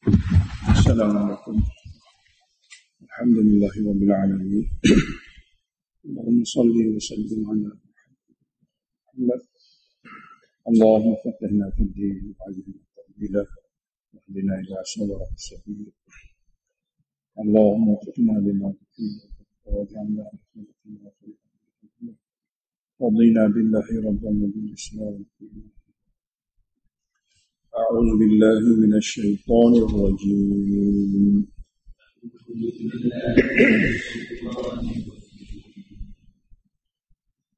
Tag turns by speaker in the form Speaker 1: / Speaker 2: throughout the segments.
Speaker 1: السلام عليكم. الحمد لله رب العالمين. اللهم صل وسلم على محمد. اللهم فقهنا في الدين وعلمنا التأويل واهدنا إلى صراط السبيل. اللهم وفقنا لما تحب واجعلنا رحمتنا في الآخرة. رضينا بالله ربا وبالإسلام دينا. أعوذ بالله من الشيطان الرجيم.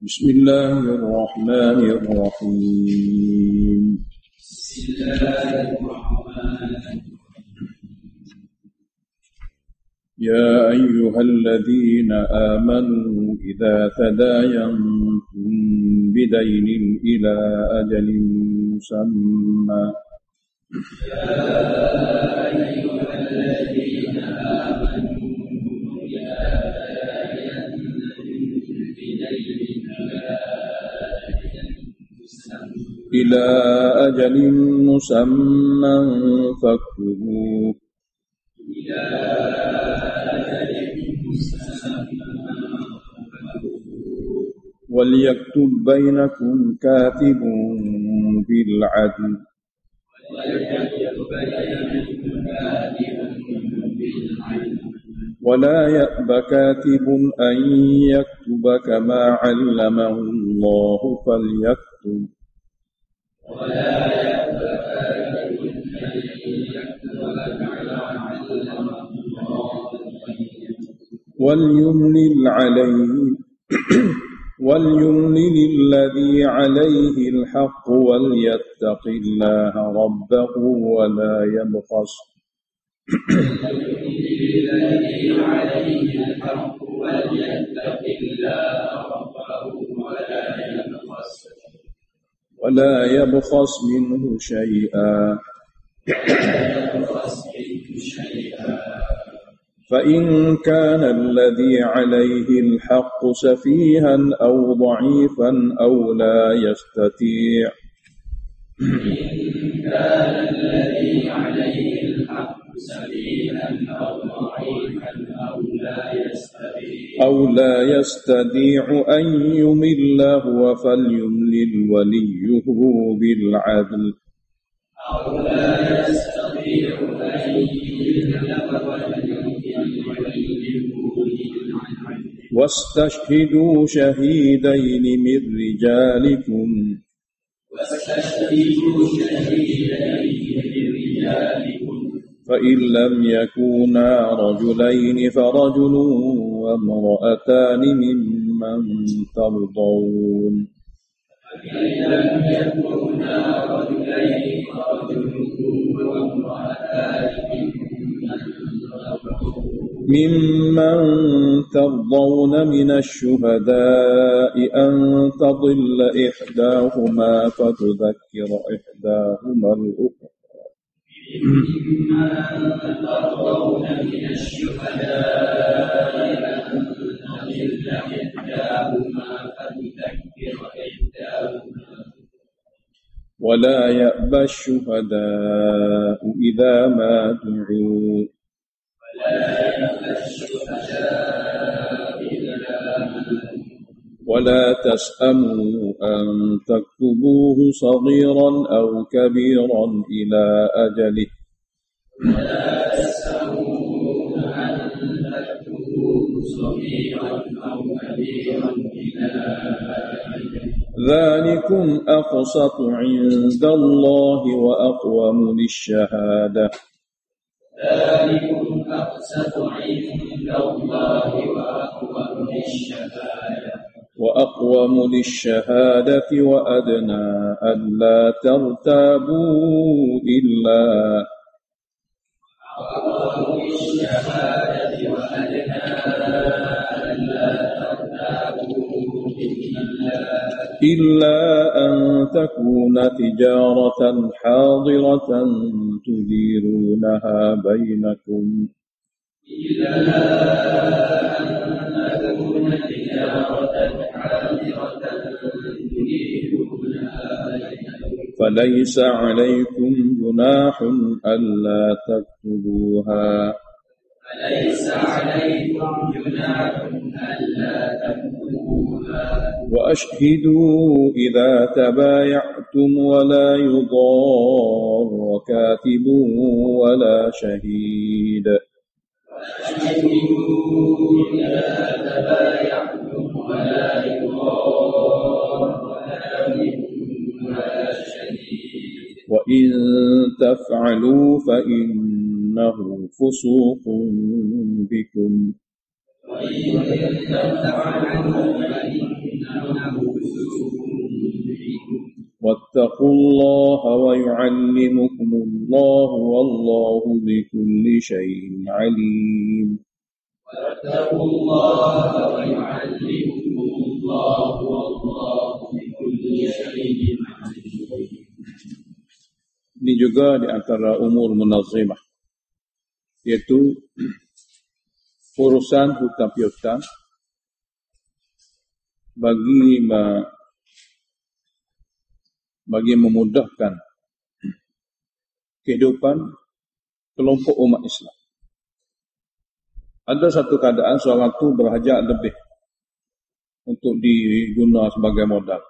Speaker 1: بسم الله الرحمن الرحيم. يا أيها الذين آمنوا إذا تداينتم بدين إلى أجل مسمى إلى أجل مسمى فاكتبوه وليكتب بينكم كاتب بالعدل ولا يأب كاتب أن يكتب كما علمه الله فليكتب وليملل الذي عليه الحق وليتق الله ربه ولا يبخس منه شيئا فإن كان الذي عليه الحق سفيها أو ضعيفا أو لا يستطيع أن يمل هو فليملل وليه بالعدل واستشهدوا شهيدين من رجالكم فإن لم يكونا رجلين فرجل وامرأتان ممن ترضون ممن ترضون من الشهداء أن تضل إحداهما فتذكر إحداهما الأخرى ولا يأبى الشهداء إذا ما دعوا ولا تسأموا أن تكتبوه صغيرا أو كبيرا إلى أجله ذلكم أقسط عند الله وأقوم للشهادة وأدنى ألا ترتابوا إلا أن تكون تجارة حاضرة تديرونها بينكم فليس عليكم جناح ألا تكتبوها وأشهدوا إذا تبايعتم ولا يضار كاتب ولا شهيد وإن تفعلوا فإنه فسوق بكم واتقوا الله ويعلمكم الله والله بكل شيء عليم
Speaker 2: واتقوا الله ويعلمكم الله والله بكل شيء عليم.
Speaker 1: Ini juga di antara umur munazimah, yaitu urusan hutang piutang bagi memudahkan kehidupan kelompok umat Islam. Ada satu keadaan seorang itu berhajat lebih untuk diguna sebagai modal.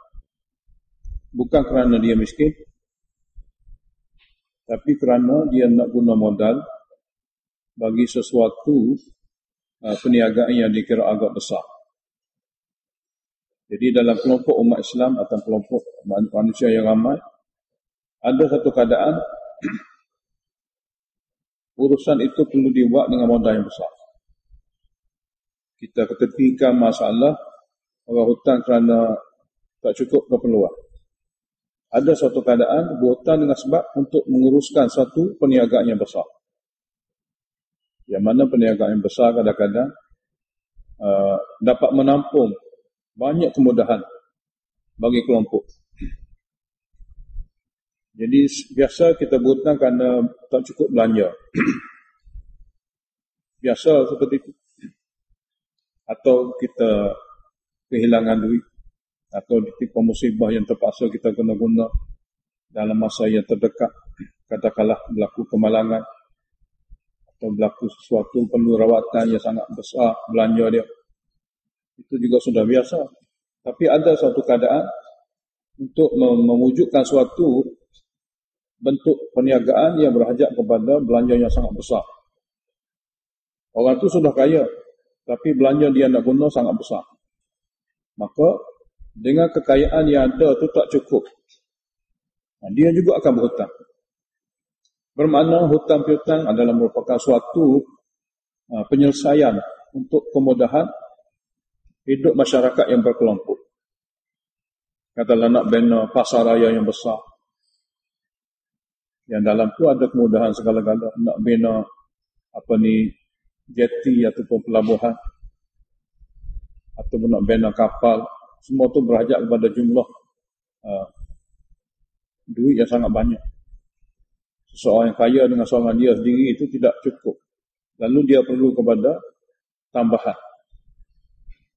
Speaker 1: Bukan kerana dia miskin, tapi kerana dia nak guna modal bagi sesuatu perniagaan yang dikira agak besar. Jadi dalam kelompok umat Islam atau kelompok manusia yang ramai, ada satu keadaan urusan itu perlu dibuat dengan modal yang besar. Kita ketepikan masalah orang hutang kerana tak cukup keperluan. Ada suatu keadaan berhutang dengan sebab untuk menguruskan satu perniagaan yang besar. Yang mana perniagaan yang besar kadang-kadang dapat menampung banyak kemudahan bagi kelompok. Jadi biasa kita berhutang kerana tak cukup belanja. Biasa seperti itu. Atau kita kehilangan duit, atau ditimpa musibah yang terpaksa kita kena guna dalam masa yang terdekat. Katakanlah berlaku kemalangan atau berlaku sesuatu perlu rawatan yang sangat besar belanja dia. Itu juga sudah biasa. Tapi ada suatu keadaan untuk mewujudkan suatu bentuk perniagaan yang berhajat kepada belanja yang sangat besar. Orang itu sudah kaya, tapi belanja dia nak guna sangat besar. Maka dengan kekayaan yang ada itu tak cukup, dia juga akan berhutang. Bermakna hutang piutang adalah merupakan suatu penyelesaian untuk kemudahan hidup masyarakat yang berkelompok. Katalah nak bina pasar raya yang besar, yang dalam tu ada kemudahan segala-gala. Nak bina jeti ataupun pelabuhan, ataupun nak bina kapal, semua tu berhajat kepada jumlah duit yang sangat banyak. Seseorang yang kaya dengan seorang dia sendiri itu tidak cukup. Lalu dia perlu kepada tambahan.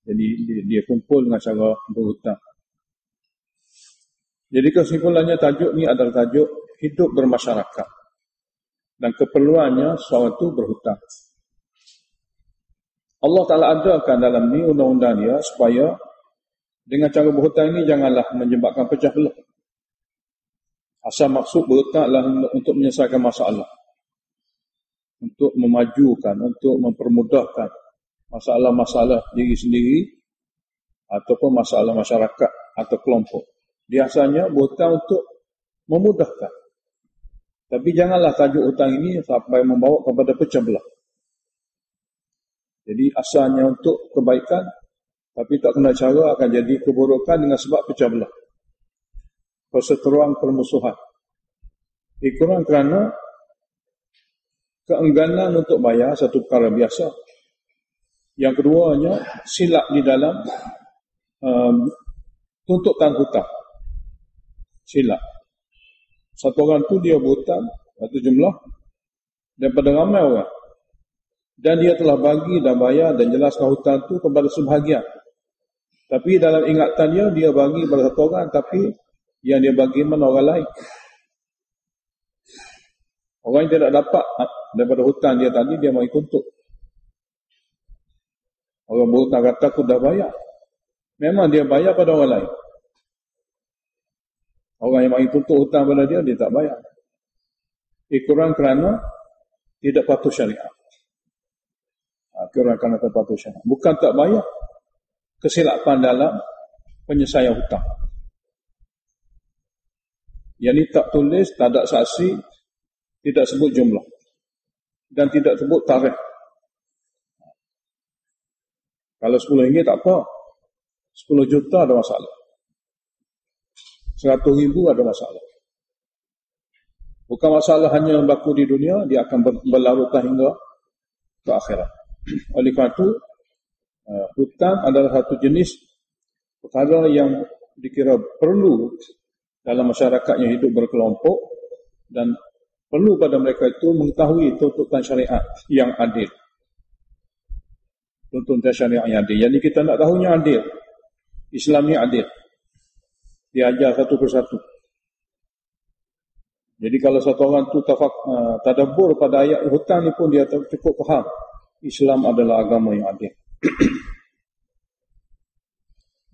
Speaker 1: Jadi dia kumpul dengan cara berhutang. Jadi kesimpulannya tajuk ni adalah tajuk hidup bermasyarakat. Dan keperluannya seorang itu berhutang. Allah Ta'ala adakan dalam ni undang-undang dia supaya dengan cara berhutang ini janganlah menyebabkan pecah belah. Asal maksud berhutang adalah untuk menyelesaikan masalah, untuk memajukan, untuk mempermudahkan masalah-masalah diri sendiri ataupun masalah masyarakat atau kelompok. Biasanya berhutang untuk memudahkan. Tapi janganlah tajuk hutang ini sampai membawa kepada pecah belah. Jadi asalnya untuk kebaikan, tapi tak kena cara akan jadi keburukan dengan sebab pecah belah, perseteruan, permusuhan. Kurang kerana keengganan untuk bayar satu perkara biasa. Yang keduanya, silap di dalam tuntutan hutang. Silap. Satu orang tu dia berhutang satu jumlah daripada ramai orang. Dan dia telah bagi dan bayar dan jelaskan hutang tu kepada sebahagian. Tapi dalam ingatan dia bagi kepada satu orang, tapi yang dia bagi mana orang lain. Orang yang tidak dapat daripada hutang dia tadi, dia mari tuntut. Orang berhutang kata aku dah bayar. Memang dia bayar pada orang lain. Orang yang mari tuntut hutang pada dia, dia tak bayar. Kurang kerana tidak patuh syariat. Kurang kerana tak patuh syariat. Bukan tak bayar. Kesilapan dalam penyelesaian hutang. Yang ini tak tulis, tak ada saksi, tidak sebut jumlah. Dan tidak sebut tarikh. Kalau RM10 tak apa. 10 juta ada masalah. 100,000 ada masalah. Bukan masalah hanya berlaku di dunia, dia akan berlarutan hingga ke akhirat. Oleh kerana itu, hutang adalah satu jenis perkara yang dikira perlu dalam masyarakat yang hidup berkelompok, dan perlu pada mereka itu mengetahui tuntutan syariat yang adil. Tuntutan syariat yang adil. Jadi kita nak tahunya adil. Islam ni adil. Dia ajar satu persatu. Jadi kalau satu orang tu tadabbur pada ayat hutang ni pun dia cukup faham. Islam adalah agama yang adil.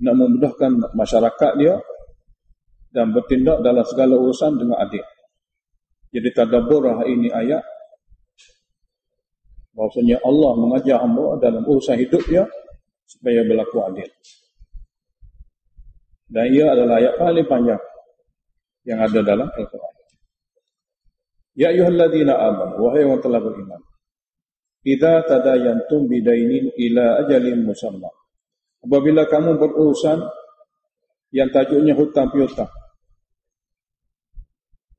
Speaker 1: Nak memudahkan masyarakat dia dan bertindak dalam segala urusan dengan adil. Jadi tadabbur ini ayat bahawasanya Allah mengajar hamba dalam urusan hidup dia supaya berlaku adil. Dan ia adalah ayat paling panjang yang ada dalam Al-Quran. Ya ayyuhalladzina amanu, wahai yang telah beriman, idza tadayantum bidainin ila ajalin musamma. Apabila kamu berurusan yang tajuknya hutang piutang,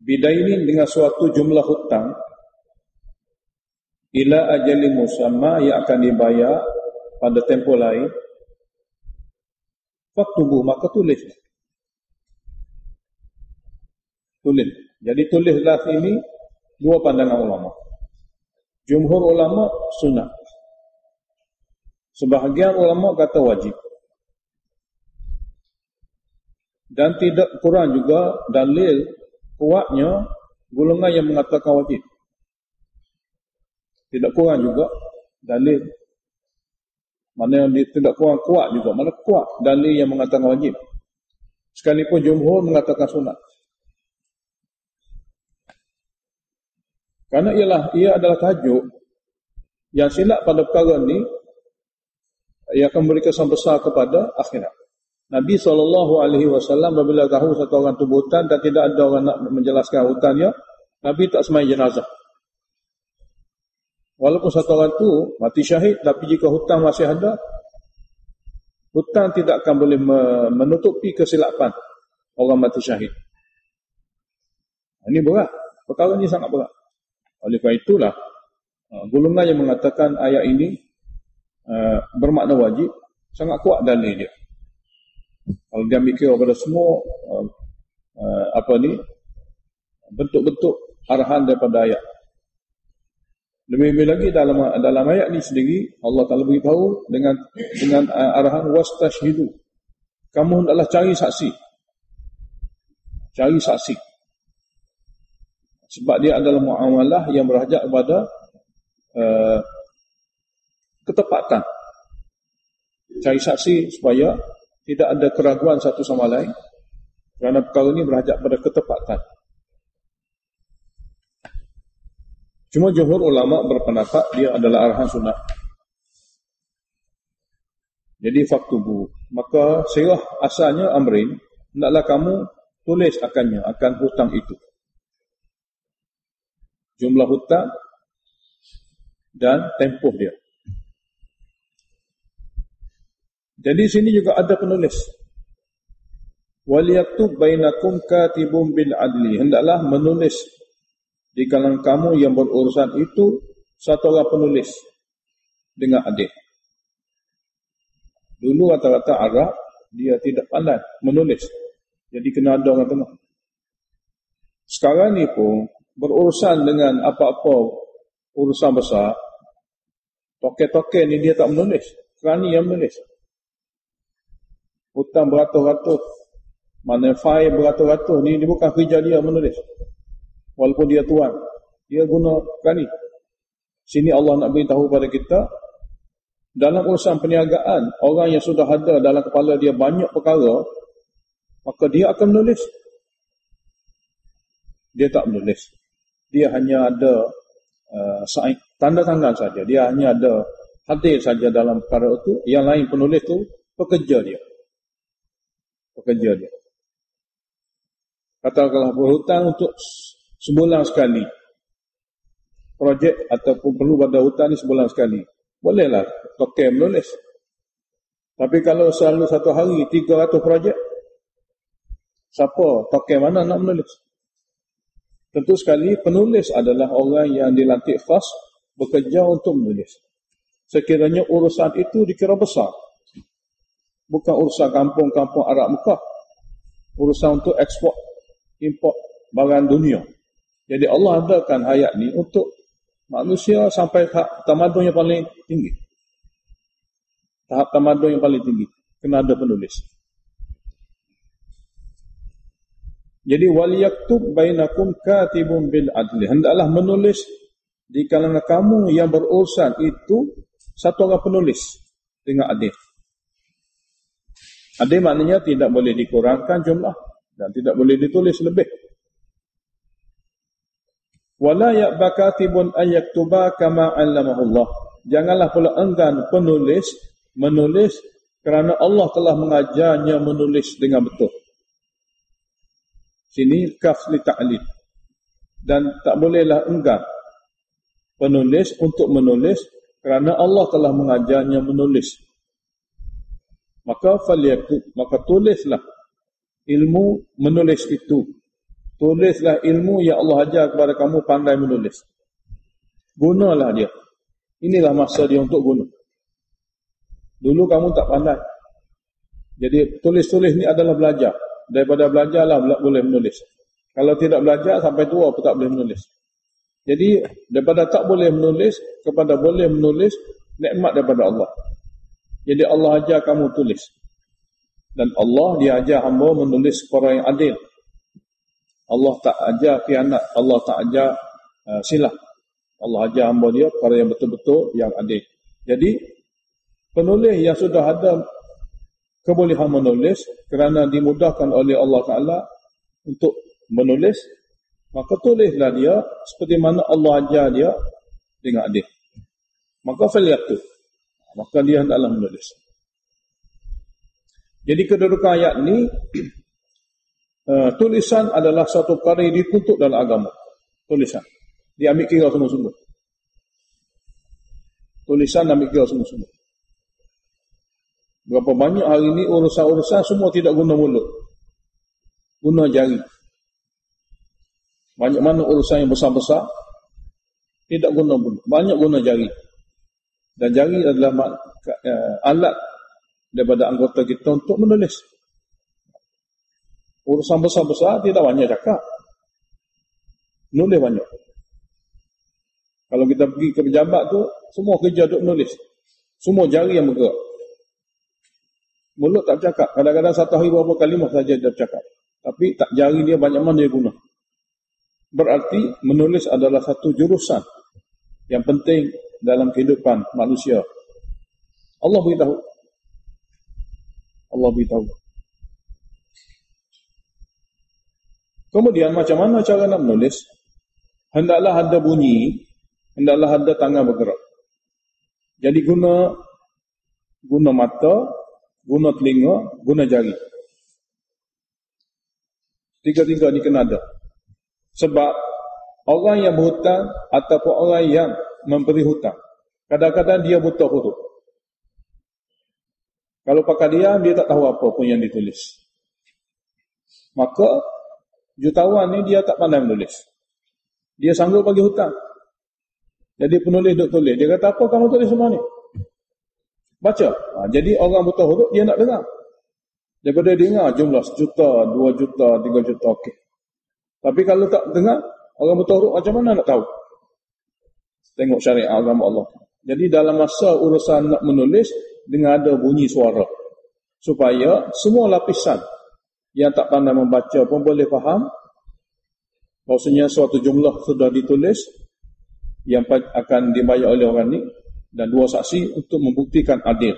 Speaker 1: bidainin dengan suatu jumlah hutang, ila ajalin musamma yang akan dibayar pada tempoh lain, faktubuh, maka tulis. Tulis. Jadi tulislah ini dua pandangan ulama. Jumhur ulama sunnah. Sebahagian ulama kata wajib. Dan tidak kurang juga dalil kuatnya golongan yang mengatakan wajib. Tidak kurang juga dalil. Mana yang tidak kurang kuat juga. Mana kuat dalil yang mengatakan wajib. Sekalipun jumhur mengatakan sunat. Karena ia adalah tajuk yang silap pada perkara ini, ia akan memberi kesan besar kepada akhirat. Nabi SAW apabila tahu satu orang tu berhutang dan tidak ada orang nak menjelaskan hutangnya, Nabi tak semai jenazah. Walaupun satu orang tu mati syahid, tapi jika hutang masih ada, hutang tidak akan boleh menutupi kesilapan orang mati syahid. Ini berat. Perkara ini sangat berat. Oleh kerana itulah, golongan yang mengatakan ayat ini bermakna wajib, sangat kuat dalil dia. Kalau dia mikir kepada semua bentuk-bentuk arahan daripada ayat. Lebih-lebih lagi dalam ayat ini sendiri Allah Taala beritahu dengan arahan wastashhidu. Kamu hendaklah cari saksi. Cari saksi. Sebab dia adalah muamalah yang berhajat kepada ketepatan. Cari saksi supaya tidak ada keraguan satu sama lain. Kerana perkara ini berhajat pada ketepatan. Cuma jumhur ulama berpendapat dia adalah arahan sunat. Jadi faktubu. Maka sirah asalnya amrin, hendaklah kamu tulis akan hutang itu. Jumlah hutang dan tempoh dia. Jadi sini juga ada penulis. Waliyaktub bainakum katibun bil adli. Hendaklah menulis di kalangan kamu yang berurusan itu satu orang penulis dengan adil. Dulu rata-rata Arab dia tidak pandai menulis. Jadi kena ada orang tengah. Sekarang ni pun berurusan dengan apa-apa urusan besar, toke-toke ni dia tak menulis. Kerani yang menulis. Hutang beratus-ratus Mana file beratus-ratus ni, dia bukan kerja dia menulis. Walaupun dia tuan, dia gunakan ni. Sini Allah nak beritahu pada kita, dalam urusan perniagaan, orang yang sudah ada dalam kepala dia banyak perkara, maka dia akan menulis. Dia tak menulis. Dia hanya ada tanda tangan saja. Dia hanya ada hadir saja dalam perkara itu. Yang lain penulis tu pekerja dia. Katakanlah berhutang untuk sebulan sekali. Projek ataupun perlu pada hutang ni sebulan sekali. Bolehlah token menulis. Tapi kalau selalu satu hari 300 projek, siapa token mana nak menulis? Tentu sekali penulis adalah orang yang dilantik khas bekerja untuk menulis. Sekiranya urusan itu dikira besar. Bukan urusan kampung-kampung Arab Mekah. Urusan untuk ekspor, import barang dunia. Jadi Allah adakan hayat ni untuk manusia sampai tahap tamadun yang paling tinggi. Tahap tamadun yang paling tinggi. Kena ada penulis. Jadi waliyaktub bainakum katibun bil adli. Hendaklah menulis di kalangan kamu yang berurusan itu satu orang penulis dengan adil. Adil maknanya tidak boleh dikurangkan jumlah dan tidak boleh ditulis lebih. Wala ya'ba katibun an yaktuba kama 'allamahullah. Janganlah pula enggan penulis menulis kerana Allah telah mengajarnya menulis dengan betul. Sini kaf li ta'lil. Dan tak bolehlah enggan penulis untuk menulis kerana Allah telah mengajarnya menulis. Maka maka tulislah ilmu menulis itu. Tulislah ilmu yang Allah ajar kepada kamu pandai menulis. Gunalah dia. Inilah masa dia untuk guna. Dulu kamu tak pandai. Jadi tulis-tulis ni adalah belajar. Daripada belajarlah boleh menulis. Kalau tidak belajar sampai tua pun tak boleh menulis. Jadi daripada tak boleh menulis kepada boleh menulis, nikmat daripada Allah. Jadi Allah ajar kamu tulis. Dan Allah dia ajar hamba menulis perkara yang adil. Allah tak ajar khianat, Allah tak ajar silap. Allah ajar hamba dia perkara yang betul-betul yang adil. Jadi penulis yang sudah ada kebolehan menulis kerana dimudahkan oleh Allah Ta'ala untuk menulis, maka tulislah dia seperti mana Allah ajar dia dengan adil. Maka falyaktub. Maka dia hendaklah menulis. Jadi kedudukan ayat ni tulisan adalah satu perkara yang dituntut dalam agama. Tulisan. Dia ambil kira sungguh-sungguh. Tulisan ambil kira sungguh-sungguh. Berapa banyak hari ini urusan-urusan semua tidak guna mulut. Guna jari. Banyak mana urusan yang besar-besar tidak guna mulut. Banyak guna jari. Dan jari adalah alat daripada anggota kita untuk menulis. Urusan besar-besar tidak banyak cakap. Nulis banyak. Kalau kita pergi ke pejabat tu, semua kerja duk menulis. Semua jari yang bergerak. Mulut tak bercakap. Kadang-kadang satu hari berapa kalimah saja dia bercakap. Tapi tak jari dia banyak mana dia guna. Berarti menulis adalah satu jurusan yang penting dalam kehidupan manusia. Allah beritahu. Allah beritahu. Kemudian macam mana cara nak menulis? Hendaklah ada bunyi, hendaklah ada tangan bergerak. Jadi guna mata, guna telinga, guna jari. Tiga-tiga ni kena ada. Sebab orang yang berhutang ataupun orang yang memberi hutang, kadang-kadang dia buta huruf. Kalau pakai diam, dia tak tahu apa pun yang ditulis. Maka jutawan ni dia tak pandai menulis. Dia sanggup bagi hutang. Jadi penulis duk tulis. Dia kata, apa kamu tulis semua ni? Baca. Jadi orang buta huruf dia nak dengar. Daripada dengar jumlah 1 juta, 2 juta, 3 juta, okey. Tapi kalau tak dengar, orang buta huruf macam mana nak tahu? Tengok syariat agama Allah. Jadi dalam masa urusan nak menulis, dengan ada bunyi suara. Supaya semua lapisan yang tak pandai membaca pun boleh faham bahawasanya suatu jumlah sudah ditulis yang akan dibayar oleh orang ni, dan dua saksi untuk membuktikan adil.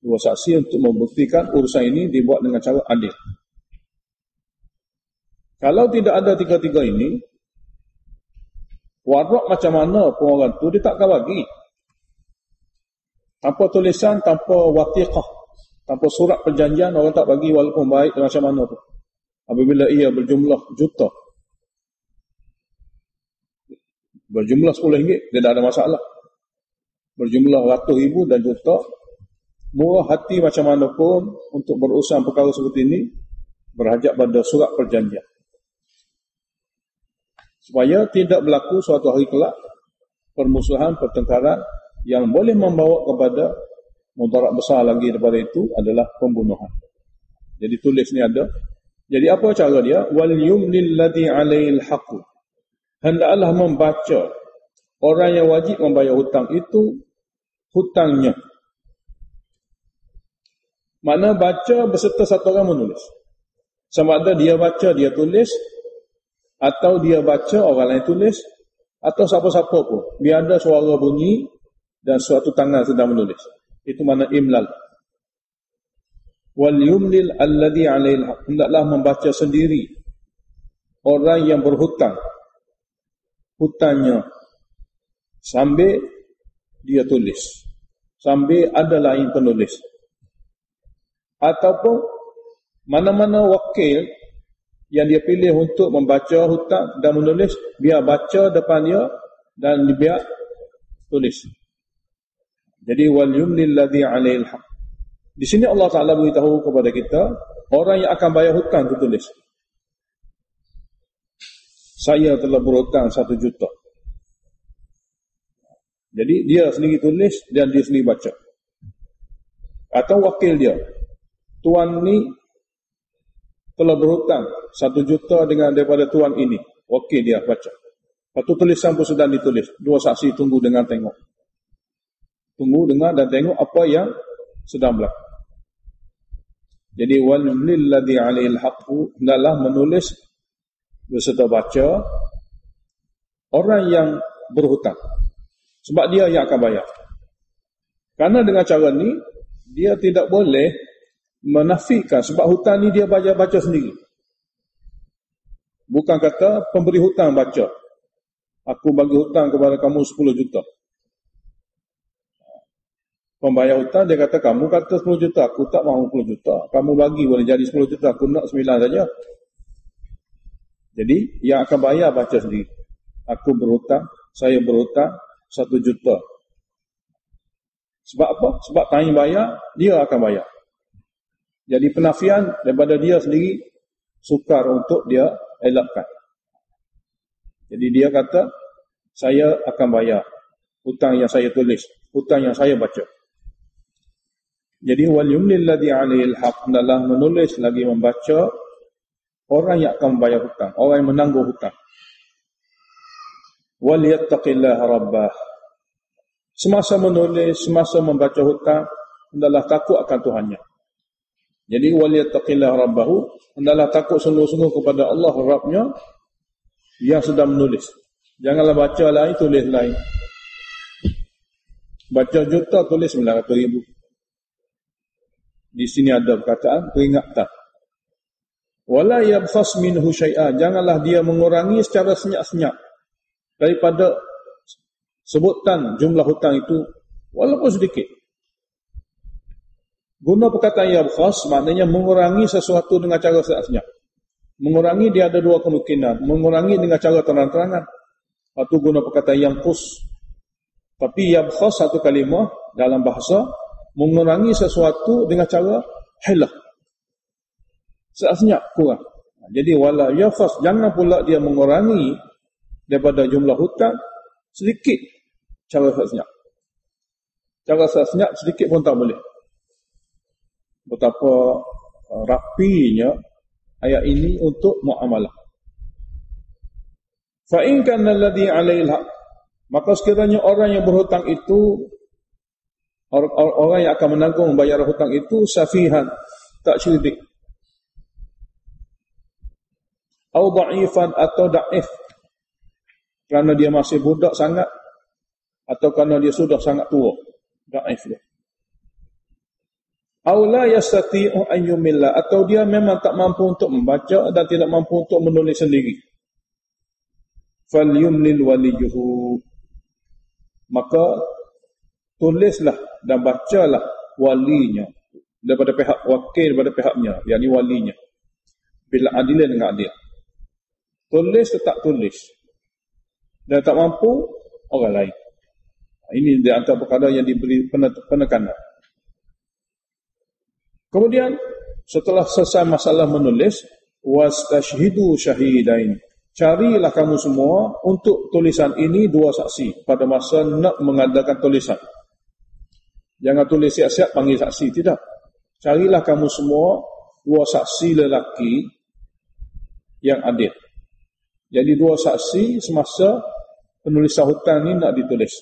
Speaker 1: Dua saksi untuk membuktikan urusan ini dibuat dengan cara adil. Kalau tidak ada tiga-tiga ini, warak macam mana pun orang tu dia tak akan bagi. Tanpa tulisan, tanpa watiqah, tanpa surat perjanjian, orang tak bagi walaupun baik macam mana pun. Apabila ia berjumlah juta, berjumlah RM10, dia tak ada masalah. Berjumlah ratus ribu dan juta, murah hati macam mana pun untuk berurusan perkara seperti ini, berhajat pada surat perjanjian. Supaya tidak berlaku suatu hari kelak permusuhan, pertengkaran yang boleh membawa kepada mudarat besar lagi daripada itu adalah pembunuhan. Jadi tulis ni ada. Jadi apa cara dia? Wal yumlil ladhi alaihil haqu. Hendaklah membaca orang yang wajib membayar hutang itu hutangnya. Mana baca berserta satu orang menulis. Sama ada dia baca, dia tulis, atau dia baca, orang lain tulis, atau siapa-siapa pun. Biar ada suara bunyi dan suatu tangan sedang menulis. Itu mana imlal. Wal yumlil alladhi alaihil haq. Hendaklah membaca sendiri orang yang berhutang hutangnya sambil dia tulis, sambil ada lain penulis. Ataupun mana-mana wakil yang dia pilih untuk membaca hutang dan menulis, biar baca depan dia dan biar tulis. Jadi wal yumlil ladhi alaihil haq. Di sini Allah Ta'ala beritahu kepada kita orang yang akan bayar hutang itu tulis, saya telah berhutang 1 juta. Jadi dia sendiri tulis dan dia sendiri baca. Atau wakil dia, tuan ni telah berhutang 1 juta dengan daripada tuan ini, wakil dia baca. Lepas tu tulisan pun sedang ditulis. Dua saksi tunggu dengan tengok. Tunggu dengar dan tengok apa yang sedang berlaku. Jadi wal yumlil ladhi alaihil haqu, hendaklah menulis berserta baca orang yang berhutang, sebab dia yang akan bayar. Karena dengan cara ni dia tidak boleh menafikan, sebab hutang ni dia baca sendiri. Bukan kata pemberi hutang baca, aku bagi hutang kepada kamu 10 juta. Pembayar hutang dia kata, kamu kata 10 juta, aku tak mahu 10 juta. Kamu bagi boleh jadi 10 juta, aku nak 9 saja. Jadi yang akan bayar baca sendiri. Aku berhutang, saya berhutang 1 juta. Sebab apa? Sebab tanya bayar, dia akan bayar. Jadi penafian daripada dia sendiri sukar untuk dia elakkan. Jadi dia kata, saya akan bayar hutang yang saya tulis, hutang yang saya baca. Jadi wal yumlil ladhi alaihil haq, adalah menulis lagi membaca orang yang akan membayar hutang, orang yang menangguh hutang. Wal yattaqillaha rabbah. Semasa menulis, semasa membaca hutang, hendaklah takut akan Tuhannya. Jadi wal yattaqillaha rabbahu, hendaklah takut sungguh-sungguh kepada Allah Rabbnya yang sedang menulis. Janganlah baca lain, tulis lain. Baca juta, tulis 900,000. Di sini ada perkataan peringatan. Wala yabkhas minhu syai'a, janganlah dia mengurangi secara senyap-senyap daripada sebutan jumlah hutang itu walaupun sedikit. Guna perkataan yabkhas maknanya mengurangi sesuatu dengan cara senyap-senyap. Mengurangi dia ada dua kemungkinan, mengurangi dengan cara terang-terangan atau guna perkataan yanqus. Tapi yabkhas satu kalimah dalam bahasa mengurangi sesuatu dengan cara hilah, senyap kurang. Jadi wala yafas, jangan pula dia mengurangi daripada jumlah hutang sedikit cara senyap. Cara senyap sedikit pun tak boleh. Betapa rapinya ayat ini untuk muamalah. Fa in kana alladhi 'alaihil haq, maka sekiranya orang yang berhutang itu, orang yang akan menanggung membayar hutang itu safihan, tak cerdik, Au da'ifan atau da'if, kerana dia masih budak sangat atau kerana dia sudah sangat tua, da'if dia. Au la yastati'u an yumilla, atau dia memang tak mampu untuk membaca dan tidak mampu untuk menulis sendiri. Falyumlil waliyuhu, maka tulislah dan bacalah walinya, daripada pihak wakil, daripada pihaknya, yakni walinya, bila adilin dengan adil. Tulis tetap tulis, dan tak mampu orang lain. Ini di antara perkara yang diberi penekanan. Kemudian setelah selesai masalah menulis, wastashhidu syahidain, carilah kamu semua untuk tulisan ini 2 saksi pada masa nak mengadakan tulisan. Jangan tulis siap-siap panggil saksi, tidak. Carilah kamu semua 2 saksi lelaki yang adil. Jadi 2 saksi semasa penulisan hutang ni nak ditulis.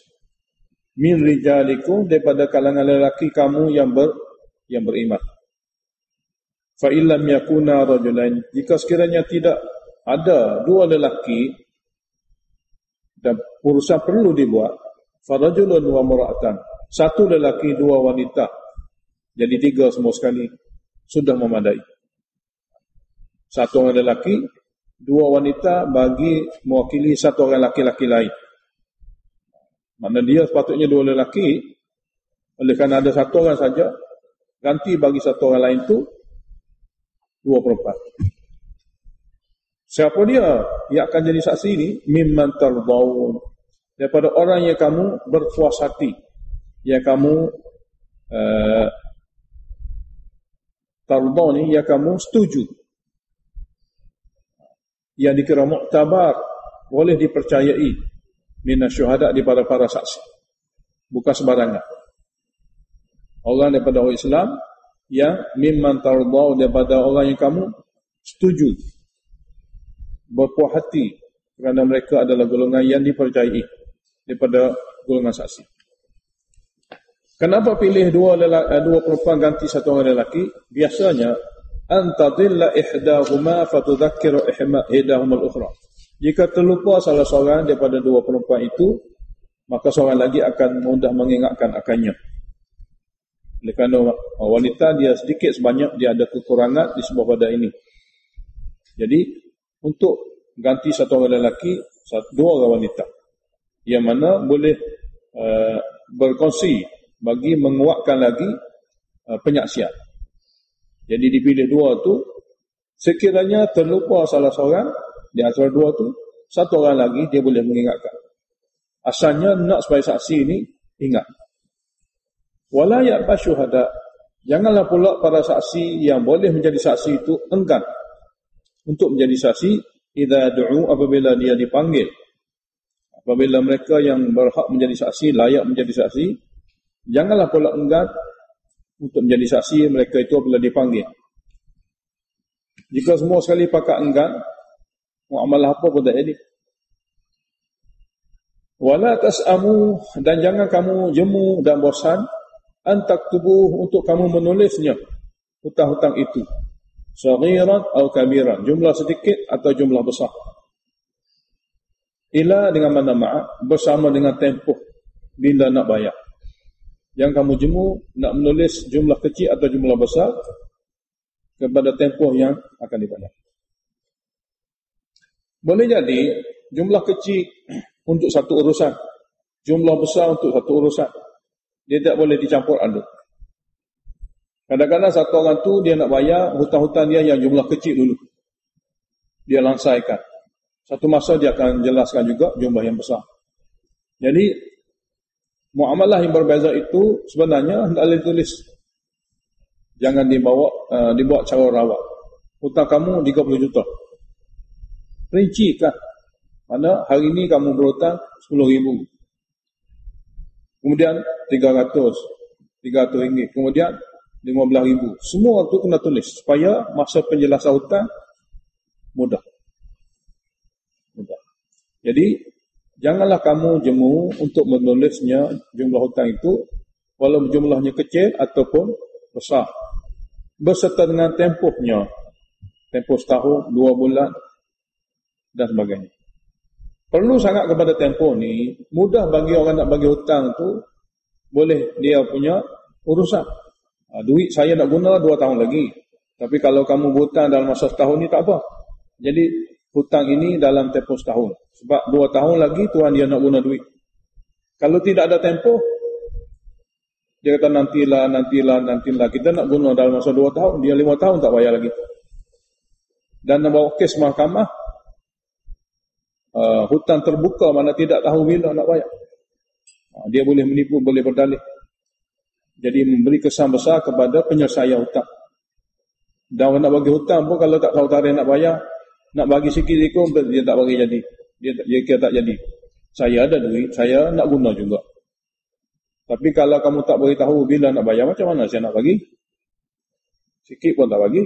Speaker 1: Min rijalikum, daripada kalangan lelaki kamu yang beriman. Fa illam yakuna rajulain, jika sekiranya tidak ada 2 lelaki dan urusan perlu dibuat, fa rajulun wa mar'atan, 1 lelaki 2 wanita, jadi 3 semua sekali, sudah memadai. 1 orang lelaki, 2 wanita bagi mewakili 1 orang laki-laki lain. Mana dia sepatutnya 2 lelaki, oleh kerana ada 1 orang saja, ganti bagi 1 orang lain tu 2 perempuan. Siapa dia yang akan jadi saksi ini? Mimman tardawun, daripada orang yang kamu berpuas hati, yang kamu tardawun ni, yang kamu setuju, yang dikira muktabar, boleh dipercayai, minasyuhada, daripada para saksi, bukan sembarangan. Orang daripada orang Islam yang mimman tardau, daripada orang yang kamu setuju, berpuas hati, kerana mereka adalah golongan yang dipercayai daripada golongan saksi. Kenapa pilih 2 perempuan ganti 1 orang lelaki? Biasanya antadilla ihdahuma fatudhakkiru ihdahuma al-ukhra. Jika terlupa salah seorang daripada 2 perempuan itu, maka seorang lagi akan mudah mengingatkan akannya. Oleh kerana wanita dia sedikit sebanyak dia ada kekurangan di sebuah badan ini. Jadi untuk ganti 1 orang lelaki, 2 orang wanita, yang mana boleh berkongsi bagi menguatkan lagi penyaksian. Jadi dipilih 2 tu, sekiranya terlupa salah seorang di antara 2 tu, 1 orang lagi dia boleh mengingatkan. Asalnya nak supaya saksi ini ingat. Wala ya'ba syuhada, janganlah pula para saksi yang boleh menjadi saksi itu enggan untuk menjadi saksi idza du'u, apabila dia dipanggil. Apabila mereka yang berhak menjadi saksi, layak menjadi saksi, janganlah pula enggan untuk menjadi saksi mereka itu apabila dipanggil. Jika semua sekali pakat enggan, muamalah apa pun tak jadi. Wala tas'amu, dan jangan kamu jemu dan bosan, antaktubuh, untuk kamu menulisnya hutang-hutang itu, saghiran atau kabiran, jumlah sedikit atau jumlah besar, ila dengan mana ma'a, bersama dengan tempoh bila nak bayar. Yang kamu jemu nak menulis jumlah kecil atau jumlah besar kepada tempoh yang akan dibayar. Boleh jadi jumlah kecil untuk satu urusan, jumlah besar untuk satu urusan. Dia tak boleh dicampur aduk. Kadang-kadang 1 orang tu dia nak bayar hutang-hutang dia yang jumlah kecil dulu, dia langsaikan. Satu masa dia akan jelaskan juga jumlah yang besar. Jadi muamalah yang berbeza itu sebenarnya hendaklah ditulis. Jangan dibuat cara rawak. Hutang kamu 30 juta. Rincikan. Mana hari ini kamu berhutang 10,000. Kemudian 300 ringgit. Kemudian 15,000. Semua itu kena tulis supaya masa penjelasan hutang mudah. Jadi janganlah kamu jemu untuk menulisnya jumlah hutang itu, walau jumlahnya kecil ataupun besar, berserta dengan tempohnya. Tempoh setahun, 2 bulan, dan sebagainya. Perlu sangat kepada tempoh ni, mudah bagi orang nak bagi hutang tu, boleh dia punya urusan. Duit saya nak guna 2 tahun lagi. Tapi kalau kamu berhutang dalam masa setahun ni tak apa. Jadi hutang ini dalam tempoh setahun. Sebab 2 tahun lagi Tuhan dia nak guna duit. Kalau tidak ada tempoh, dia kata nantilah. Kita nak guna dalam masa 2 tahun, dia 5 tahun tak bayar lagi. Dan nak bawa kes mahkamah, hutang terbuka mana tidak tahu bila nak bayar. Dia boleh menipu, boleh berdalih. Jadi memberi kesan besar kepada penyelesaian hutang. Dan orang nak bagi hutang pun kalau tak tahu tarikh nak bayar, nak bagi sikit-sikit dia tak bagi jadi. Dia kira tak jadi. Saya ada duit, saya nak guna juga. Tapi kalau kamu tak beritahu bila nak bayar, macam mana saya nak bagi? Sikit pun tak bagi.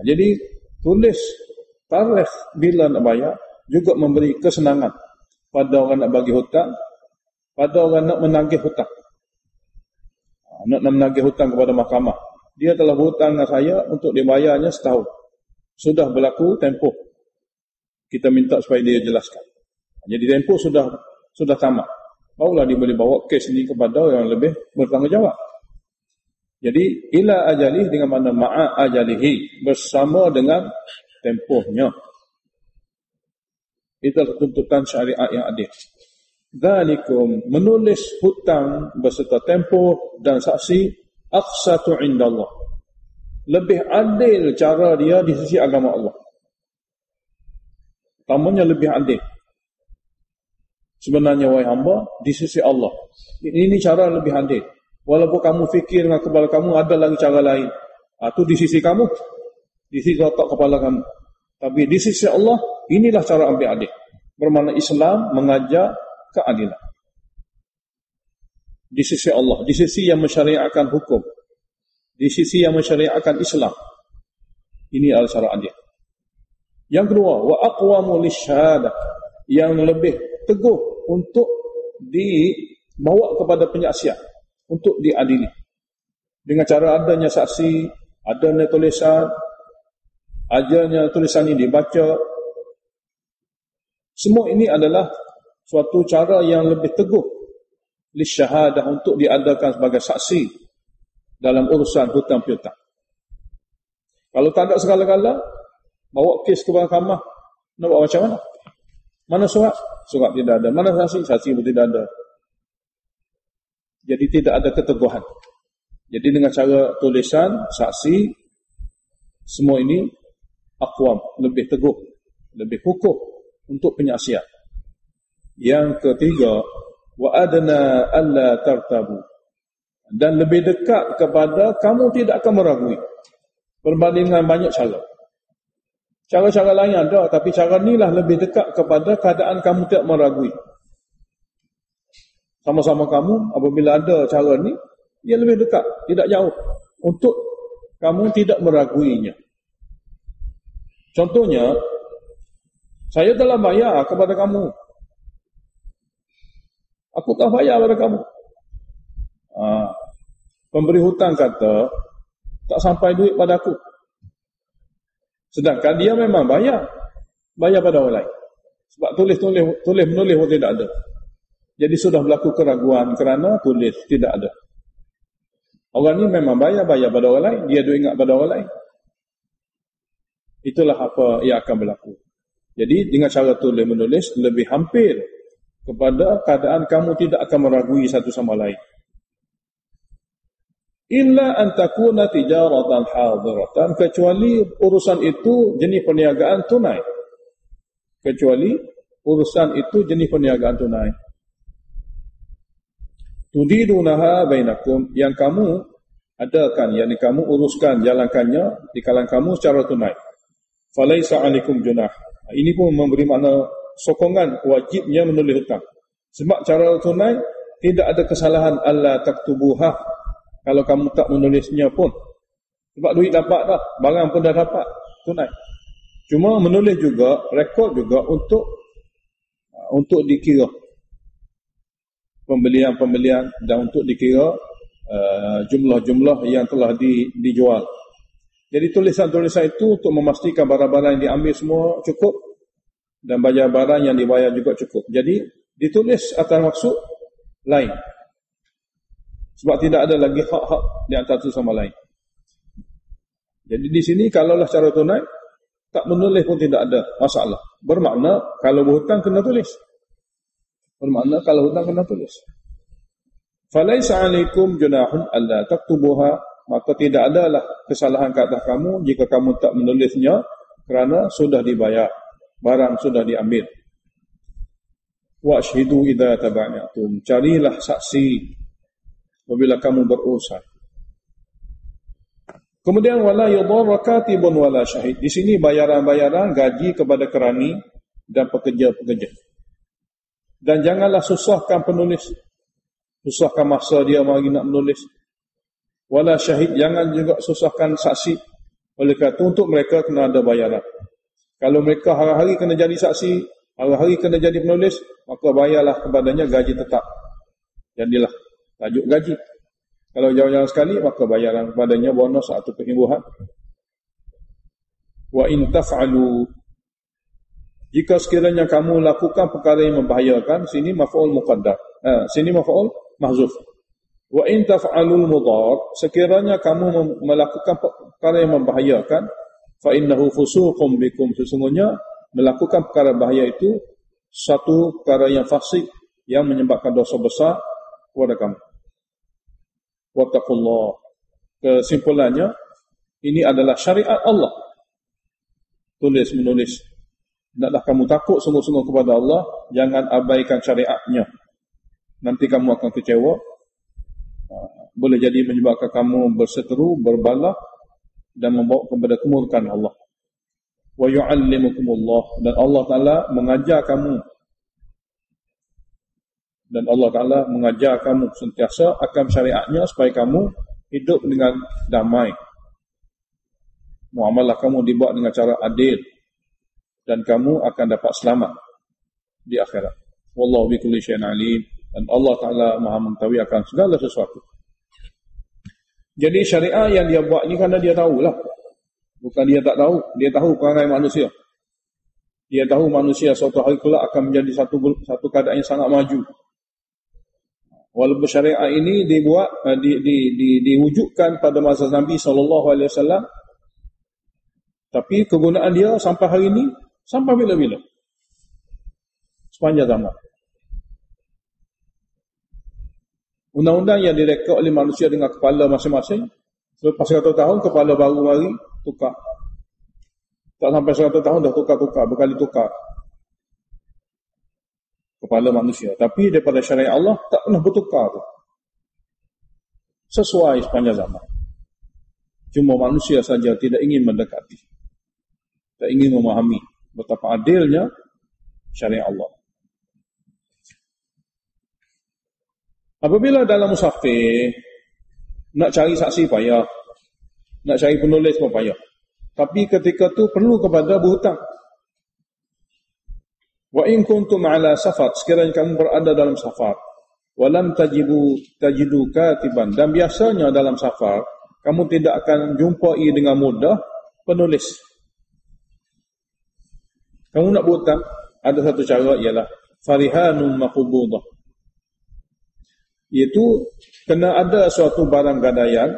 Speaker 1: Jadi tulis tarikh bila nak bayar juga memberi kesenangan pada orang nak bagi hutang, pada orang nak menagih hutang. Nak menagih hutang kepada mahkamah. Dia telah berhutang dengan saya untuk dibayarnya setahun. Sudah berlaku tempoh. Kita minta supaya dia jelaskan. Jadi tempoh sudah tamat. Barulah dia boleh bawa kes ini kepada yang lebih bertanggungjawab. Jadi ila ajalih dengan mana ma'a ajalihi, bersama dengan tempohnya. Itulah tuntutan syariat yang adil. Dzalikum, menulis hutang beserta tempoh dan saksi, aqsatu indallah, lebih adil cara dia di sisi agama Allah. Pertamanya lebih adil. Sebenarnya wahai hamba, di sisi Allah ini cara lebih adil. Walaupun kamu fikir dengan kepala kamu ada lagi cara lain, itu di sisi kamu, di sisi otak kepala kamu. Tapi di sisi Allah, inilah cara ambil adil. Bermakna Islam mengajar keadilan. Di sisi Allah, di sisi yang mensyariatkan hukum, di sisi yang mensyariatkan Islam, ini adalah cara adil. Yang kedua, wa aqwamu lisyahadah, yang lebih teguh untuk dibawa kepada penyaksian, untuk diadili. Dengan cara adanya saksi, adanya tulisan, adanya tulisan ini dibaca. Semua ini adalah suatu cara yang lebih teguh lisyahadah, untuk diadakan sebagai saksi dalam urusan hutang piutang. Kalau tak ada segala-gala, bawa kes ke mahkamah, nak buat macam mana? Mana surat? Surat tidak ada. Mana saksi? Saksi pun tidak ada. Jadi tidak ada keteguhan. Jadi dengan cara tulisan, saksi, semua ini aqwam, lebih teguh, lebih kukuh untuk penyaksian. Yang ketiga, wa adna alla tartabu, dan lebih dekat kepada kamu tidak akan meragui. Berbanding dengan banyak cara. Cara-cara lain ada, tapi cara inilah lebih dekat kepada keadaan kamu tidak meragui. Sama-sama kamu, apabila ada cara ni, dia lebih dekat, tidak jauh, untuk kamu tidak meraguinya. Contohnya, saya telah bayar kepada kamu. Aku telah bayar kepada kamu. Pemberi hutang kata, tak sampai duit pada aku. Sedangkan dia memang bayar pada orang lain. Sebab tulis-menulis pun tidak ada. Jadi sudah berlaku keraguan kerana tulis tidak ada. Orang ni memang bayar pada orang lain, dia ada ingat pada orang lain. Itulah apa yang akan berlaku. Jadi dengan cara tulis-menulis lebih hampir kepada keadaan kamu tidak akan meragui satu sama lain. Illa an takuna tijaratan hadiratan, kecuali urusan itu jenis perniagaan tunai. Kecuali urusan itu jenis perniagaan tunai. Tudidunaha bainakum, yang kamu adakan, yakni kamu uruskan, jalankannya di kalangan kamu secara tunai. Falaisa alaikum junah. Ini pun memberi makna sokongan wajibnya menulis hutang. Sebab cara tunai tidak ada kesalahan alla taktubuha, kalau kamu tak menulisnya pun. Sebab duit dapat dah, barang pun dah dapat, tunai. Cuma menulis juga, rekod juga untuk dikira pembelian-pembelian, dan untuk dikira jumlah-jumlah yang telah dijual. Jadi tulisan-tulisan itu untuk memastikan barang-barang yang diambil semua cukup, dan bayar barang yang dibayar juga cukup. Jadi ditulis atas maksud lain. Sebab tidak ada lagi hak-hak di antara satu sama lain. Jadi di sini kalaulah secara tunai, tak menulis pun tidak ada masalah. Bermakna kalau berhutang kena tulis. Falaisa alaikum junahun alla taktubuha, maka tidak adalah kesalahan ke atas kamu jika kamu tak menulisnya kerana sudah dibayar, barang sudah diambil. Wa ashhidu idza taba'tum, carilah saksi apabila kamu berurusan. Kemudian wala yudhar katibun wala syahid. Di sini bayaran-bayaran gaji kepada kerani dan pekerja-pekerja. Dan janganlah susahkan penulis. Susahkan masa dia mari nak menulis. Wala syahid, jangan juga susahkan saksi. Oleh kerana itu untuk mereka kena ada bayaran. Kalau mereka hari-hari kena jadi saksi, hari-hari kena jadi penulis, maka bayarlah kepadanya gaji tetap. Jadilah tajuk gaji. Kalau jauh-jauh sekali, maka bayaran kepadanya bonus atau penyembuhan. Wa in taf'alu, jika sekiranya kamu lakukan perkara yang membahayakan, sini maf'ul muqaddar. Sini maf'ul mahzuf. Wa in taf'alul mudhar, sekiranya kamu melakukan perkara yang membahayakan, fa innahu fusuqum bikum, sesungguhnya melakukan perkara bahaya itu satu perkara yang fasik yang menyebabkan dosa besar kepada kamu. Wattaqullah. Kesimpulannya, ini adalah syariat Allah. Tulis menulis. Hendaklah kamu takut sungguh-sungguh kepada Allah, jangan abaikan syariatnya. Nanti kamu akan kecewa. Boleh jadi menyebabkan kamu berseteru, berbalah dan membawa kepada kemurkaan Allah. Wa yu'allimukumullah, dan Allah Ta'ala mengajar kamu. Dan Allah Ta'ala mengajar kamu sentiasa akan syariatnya supaya kamu hidup dengan damai. Muamalah kamu dibuat dengan cara adil. Dan kamu akan dapat selamat di akhirat. Wallahu bikulli syai'in alim. Dan Allah Ta'ala maha mengetahui akan segala sesuatu. Jadi syariat yang dia buat ni kerana dia tahulah. Bukan dia tak tahu. Dia tahu perangai manusia. Dia tahu manusia suatu hari kelak akan menjadi satu keadaan yang sangat maju. Walaupun syariat ini dibuat diwujudkan pada masa Nabi SAW, tapi kegunaan dia sampai hari ini, sampai bila-bila, sepanjang zaman. Undang-undang yang direka oleh manusia dengan kepala masing-masing, selepas 100 tahun kepala baru mari tukar. Tak sampai 100 tahun dah tukar-tukar, berkali tukar kepala manusia. Tapi daripada syariat Allah tak pernah bertukar tu. Sesuai sepanjang zaman. Cuma manusia saja tidak ingin mendekati. Tak ingin memahami betapa adilnya syariat Allah. Apabila dalam musafir nak cari saksi payah, nak cari penulis pun payah. Tapi ketika tu perlu kepada berhutang. Wa in kuntum ala safar, sekiranya kamu berada dalam safar, walam tajidu katiban, dan biasanya dalam safar kamu tidak akan jumpai dengan mudah penulis. Kamu nak berhutang, ada satu cara, ialah farihanun maqbudah, iaitu kena ada suatu barang gadaian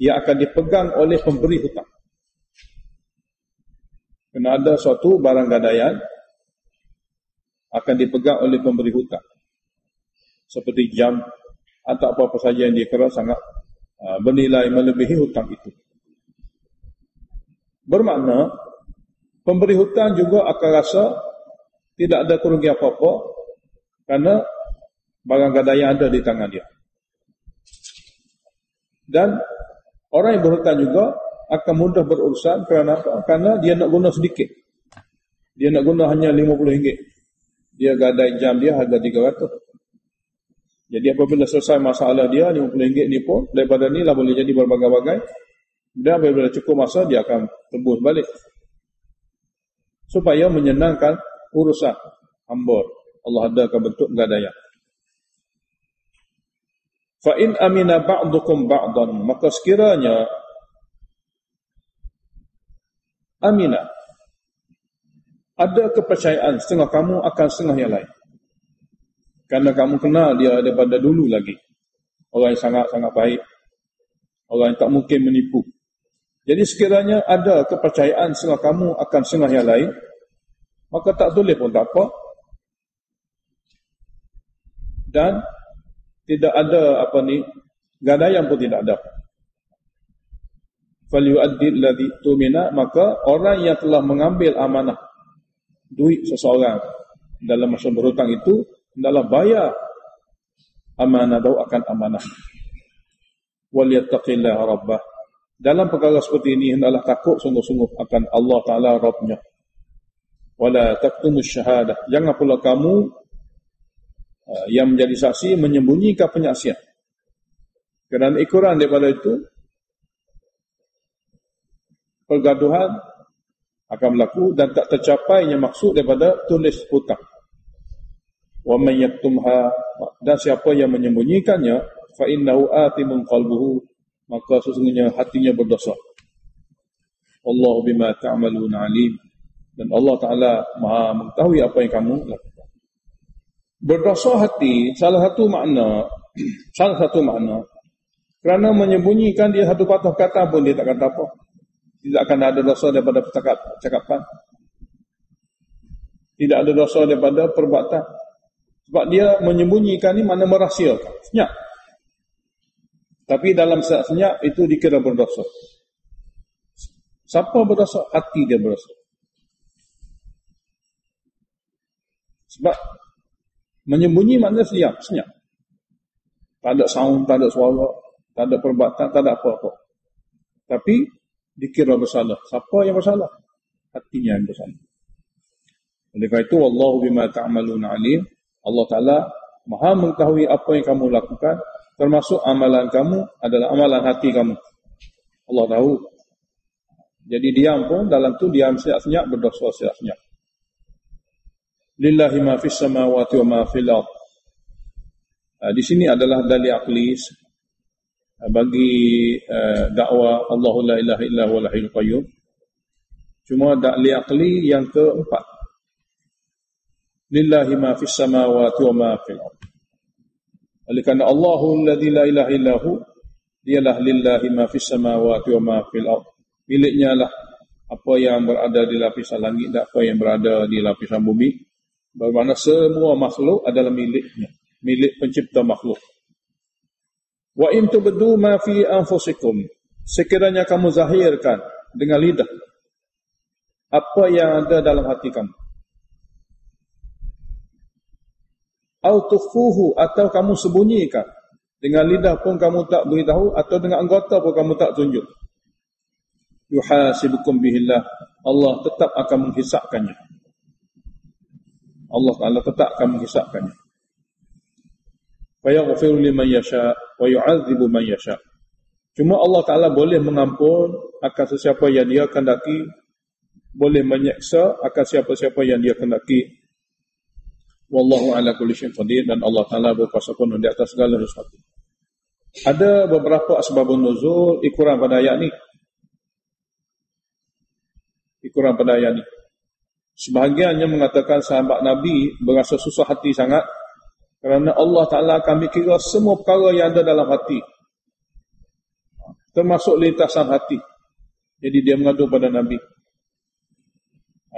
Speaker 1: yang akan dipegang oleh pemberi hutang. Kena ada suatu barang gadaian akan dipegang oleh pemberi hutang, seperti jam atau apa-apa saja yang dia kira sangat bernilai melebihi hutang itu. Bermakna pemberi hutang juga akan rasa tidak ada kerugian apa-apa kerana barang gadaian ada di tangan dia. Dan orang yang berhutang juga akan mudah berurusan kerana apa? Kerana dia nak guna sedikit. Dia nak guna hanya RM50. Dia gadai jam dia harga 300. Jadi apabila selesai masalah dia, RM50 ni pun daripada ni lah boleh jadi berbagai-bagai. Dan apabila cukup masa, dia akan tebus balik. Supaya menyenangkan urusan hamba. Allah adakan bentuk gadaian. Fa in amina ba'dukum ba'dan, maka sekiranya Ada kepercayaan setengah kamu akan setengah yang lain. Kerana kamu kenal dia daripada dulu lagi. Orang yang sangat-sangat baik. Orang yang tak mungkin menipu. Jadi sekiranya ada kepercayaan setengah kamu akan setengah yang lain, maka tak tulis pun tak apa. Dan tidak ada gadaian pun tidak ada. Falyu'addi alladhi tumina, maka orang yang telah mengambil amanah duit seseorang dalam masa berhutang itu hendaklah bayar amanah atau akan amanah. Waliyattaqillaha rabbah. Dalam perkara seperti ini hendaklah takut sungguh-sungguh akan Allah Ta'ala Rabbnya. Wala taktumus syahadah. Jangan pula kamu yang menjadi saksi menyembunyikan penyaksian. Kerana ikuran daripada itu pergaduhan akan berlaku dan tak tercapainya maksud daripada tulis hutang. Wa man yaktumha, dan siapa yang menyembunyikannya, fa innahu atimun qalbuhu, maka sesungguhnya hatinya berdosa. Wallahu bima ta'malun alim, dan Allah Ta'ala Maha mengetahui apa yang kamu lakukan. Berdosa hati salah satu makna kerana menyembunyikan dia satu patah kata pun dia tak kata apa. Tidak akan ada dosa daripada percakapan. Tidak ada dosa daripada perbuatan. Sebab dia menyembunyikan ni makna merahsiakan. Senyap. Tapi dalam senyap itu dikira berdosa. Siapa berdosa? Hati dia berdosa. Sebab menyembunyi makna senyap. Tak ada sound, tak ada suara, tak ada perbuatan, tak ada apa-apa. Tapi dikira bersalah. Siapa yang bersalah? Hatinya yang bersalah. Oleh kerana itu, wallahu bima ta'malun alim. Allah Ta'ala Maha mengetahui apa yang kamu lakukan, termasuk amalan kamu adalah amalan hati kamu. Allah tahu. Jadi diam pun dalam tu diam senyap-senyap, berdosa senyap-senyap. Lillahi ma fis samawati wa ma fil ardh. Di sini adalah dalil akli bagi dakwah Allahu la ilaha illa huwal hayyul qayyum. Cuma dalil akli yang keempat, lillahi ma fis samawati wa ma fil ardh. Oleh kerana Allahu alladzi la ilaha illahu, dialah lillahi ma fis samawati wa ma fil ardh. Miliknya lah apa yang berada di lapisan langit dan apa yang berada di lapisan bumi. Bermakna semua makhluk adalah miliknya, milik pencipta makhluk. Wa in tubdu ma fi anfusikum, sekiranya kamu zahirkan dengan lidah apa yang ada dalam hati kamu, au tukhfuhu, atau kamu sembunyikan, dengan lidah pun kamu tak beritahu, atau dengan anggota pun kamu tak tunjuk, yuhasibukum bihillah, Allah tetap akan menghisapkannya. Allah Ta'ala tetap akan menghisapkannya. Fayaghfiru liman yasha wa yu'adzibu man yasha. Cuma Allah Ta'ala boleh mengampun akan sesiapa yang dia kehendaki, boleh menyeksa akan siapa-siapa yang dia kehendaki. Wallahu ala kulli syai'in qadir, dan Allah Ta'ala berkuasa penuh di atas segala sesuatu. Ada beberapa asbabun nuzul ikuran pada ayat ni. Ikuran pada ayat ni. Sebahagiannya mengatakan sahabat Nabi berasa susah hati sangat kerana Allah Ta'ala akan kira semua perkara yang ada dalam hati, termasuk lintasan hati. Jadi dia mengadu pada Nabi.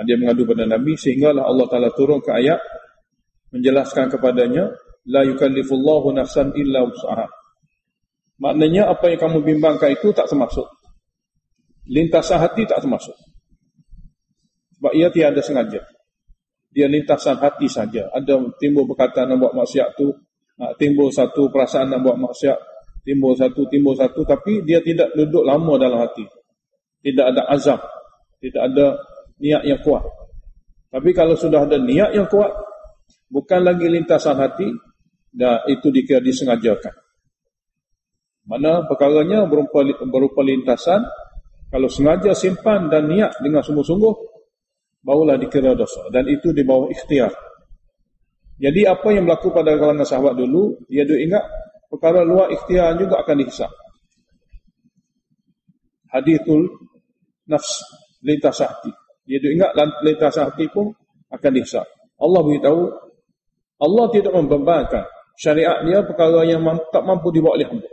Speaker 1: Dia mengadu pada Nabi sehinggalah Allah Ta'ala turun ke ayat menjelaskan kepadanya, la yukallifullahu nafsan illa wus'aha. Maknanya apa yang kamu bimbangkan itu tak termasuk. Lintasan hati tak termasuk. Sebab ia tiada sengaja. Dia lintasan hati saja. Ada timbul perkataan nak buat maksiat tu, timbul satu perasaan nak buat maksiat, timbul satu, tapi dia tidak duduk lama dalam hati. Tidak ada azam, tidak ada niat yang kuat. Tapi kalau sudah ada niat yang kuat, bukan lagi lintasan hati, dan itu dikira disengajakan. Mana perkaranya berupa lintasan, kalau sengaja simpan dan niat dengan sungguh-sungguh, barulah dikira dosa, dan itu di bawah ikhtiar. Jadi apa yang berlaku pada kalangan sahabat dulu, dia duk ingat perkara luar ikhtiar juga akan dihisap. Hadithul nafs, lintas hati. Dia ingat lintasan hati pun akan dihisap. Allah beritahu, Allah tidak membebankan syariat dia perkara yang tak mampu dibuat oleh hamba.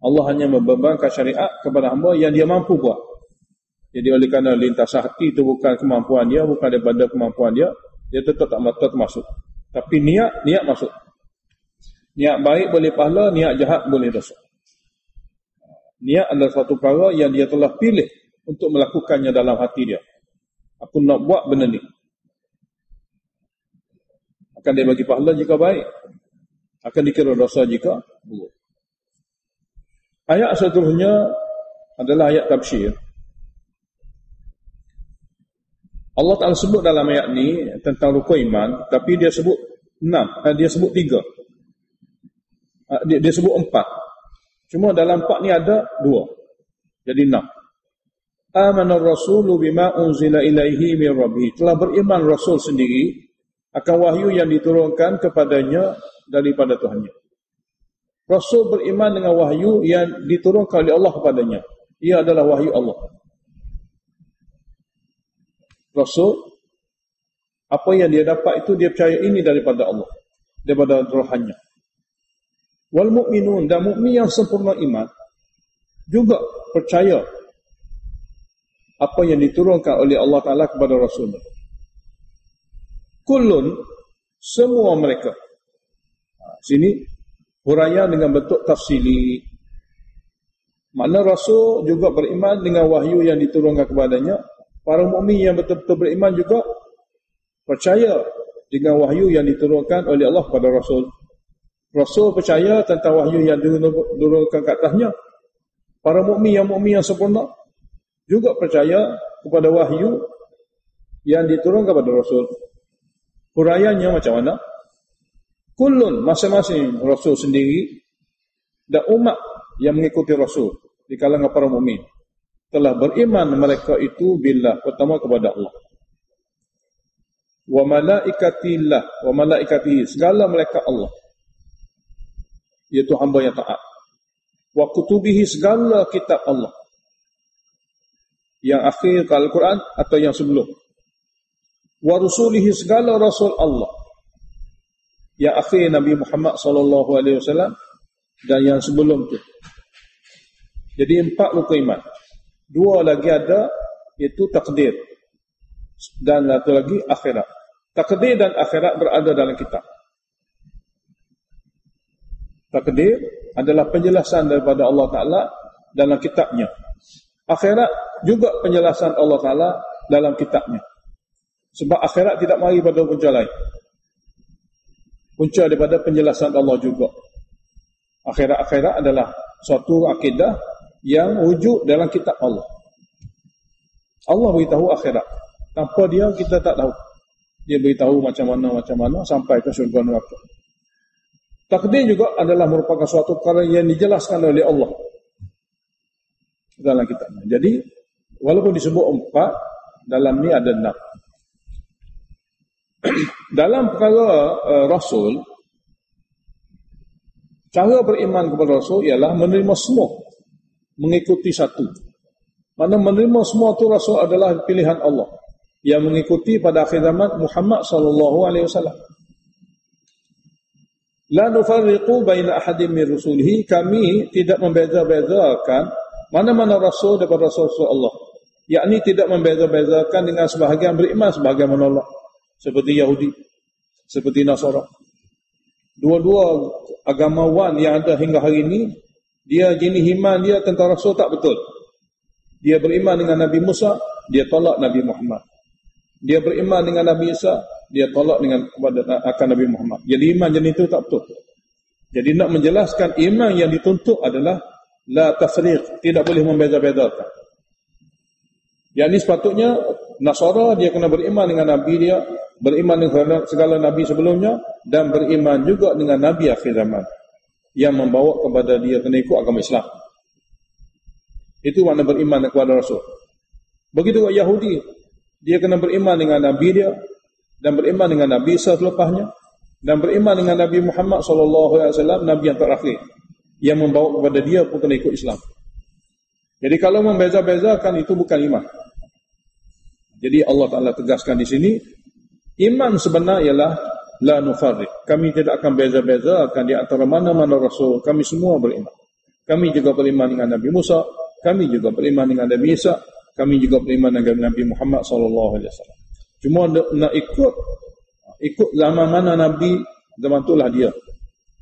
Speaker 1: Allah hanya membebankan syariat kepada hamba yang dia mampu buat. Jadi oleh kerana lintasan hati itu bukan kemampuan dia, bukan daripada kemampuan dia, dia tetap tak termasuk. Tapi niat masuk. Niat baik boleh pahala, niat jahat boleh dosa. Niat adalah satu perkara yang dia telah pilih untuk melakukannya dalam hati dia. Aku nak buat benda ni. Akan dia bagi pahala jika baik, akan dikira dosa jika buruk. Ayat seterusnya adalah ayat tafsir. Allah Ta'ala sebut dalam ayat ni tentang rukun iman, tapi dia sebut 6, dia sebut 3. Dia sebut 4. Cuma dalam 4 ni ada 2. Jadi 6. Amana ar-rasulu bima unzila ilaihi min rabbih. Telah beriman Rasul sendiri akan wahyu yang diturunkan kepadanya daripada Tuhannya. Rasul beriman dengan wahyu yang diturunkan oleh Allah kepadanya. Ia adalah wahyu Allah. Rasul, apa yang dia dapat itu dia percaya ini daripada Allah, daripada Tuhannya. Wal mu'minun, dan mukmin yang sempurna iman juga percaya apa yang diturunkan oleh Allah Ta'ala kepada Rasul. Kullun, semua mereka. Sini huraian dengan bentuk tafsili. Makna Rasul juga beriman dengan wahyu yang diturunkan kepadanya. Para mukmin yang betul-betul beriman juga percaya dengan wahyu yang diturunkan oleh Allah kepada Rasul. Rasul percaya tentang wahyu yang diturunkan ke atasnya. Para mukmin yang sempurna juga percaya kepada wahyu yang diturunkan kepada Rasul. Huraiannya macam mana? Kullun, masing-masing Rasul sendiri dan umat yang mengikuti Rasul di kalangan para mukmin telah beriman mereka itu billah, pertama kepada Allah. Wa malaikatillah, wa malaikatihi, segala malaikat Allah, iaitu hamba yang taat. Wa kutubihi, segala kitab Allah, yang akhir Al-Quran atau yang sebelum. Wa rusulihi, segala rasul Allah, yang akhir Nabi Muhammad SAW dan yang sebelum tu. Jadi 4 rukun iman. 2 lagi ada, iaitu takdir, dan satu lagi akhirat. Takdir dan akhirat berada dalam kitab. Takdir adalah penjelasan daripada Allah Ta'ala dalam kitabnya. Akhirat juga penjelasan Allah Ta'ala dalam kitabnya. Sebab akhirat tidak mari pada punca lain. Punca daripada penjelasan Allah juga. Akhirat adalah suatu akidah yang wujud dalam kitab Allah. Allah beritahu akhirat. Tanpa dia kita tak tahu. Dia beritahu macam mana sampai ke syurga neraka. Takdir juga adalah merupakan suatu perkara yang dijelaskan oleh Allah dalam kitabnya. Jadi walaupun disebut 4, dalam ni ada 6. Dalam perkara Rasul, cara beriman kepada Rasul ialah menerima semua, mengikuti satu. Mana menerima semua itu Rasul adalah pilihan Allah yang mengikuti pada akhir zaman Muhammad SAW. La nufarriqu baina ahadin min rusulihi, kami tidak membeza-bezakan mana-mana Rasul daripada Rasul Allah. Yakni tidak membeza-bezakan dengan sebahagian beriman, sebahagian menolak. Seperti Yahudi, seperti Nasara. Dua-dua agamawan yang ada hingga hari ini, dia jenis iman dia tentang Rasul tak betul. Dia beriman dengan Nabi Musa, dia tolak Nabi Muhammad. Dia beriman dengan Nabi Isa, dia tolak dengan akan Nabi Muhammad. Jadi iman jenis itu tak betul. Jadi nak menjelaskan iman yang dituntut adalah la tafriq, tidak boleh membeza-bezakan. Yang ini sepatutnya Nasara dia kena beriman dengan Nabi dia, beriman dengan segala Nabi sebelumnya, dan beriman juga dengan Nabi akhir zaman yang membawa kepada dia kena ikut agama Islam. Itu makna beriman kepada Rasul. Begitu juga Yahudi, dia kena beriman dengan Nabi dia, dan beriman dengan Nabi Isa selepasnya, dan beriman dengan Nabi Muhammad SAW, Nabi yang terakhir, yang membawa kepada dia pun kena ikut Islam. Jadi kalau membeza-bezakan itu bukan iman. Jadi Allah Ta'ala tegaskan di sini, iman sebenar ialah la nufarriq. Kami tidak akan beza-bezakan di antara mana-mana Rasul. Kami semua beriman. Kami juga beriman dengan Nabi Musa. Kami juga beriman dengan Nabi Isa. Kami juga beriman dengan Nabi Muhammad SAW. Cuma nak ikut zaman mana Nabi, zaman itulah dia.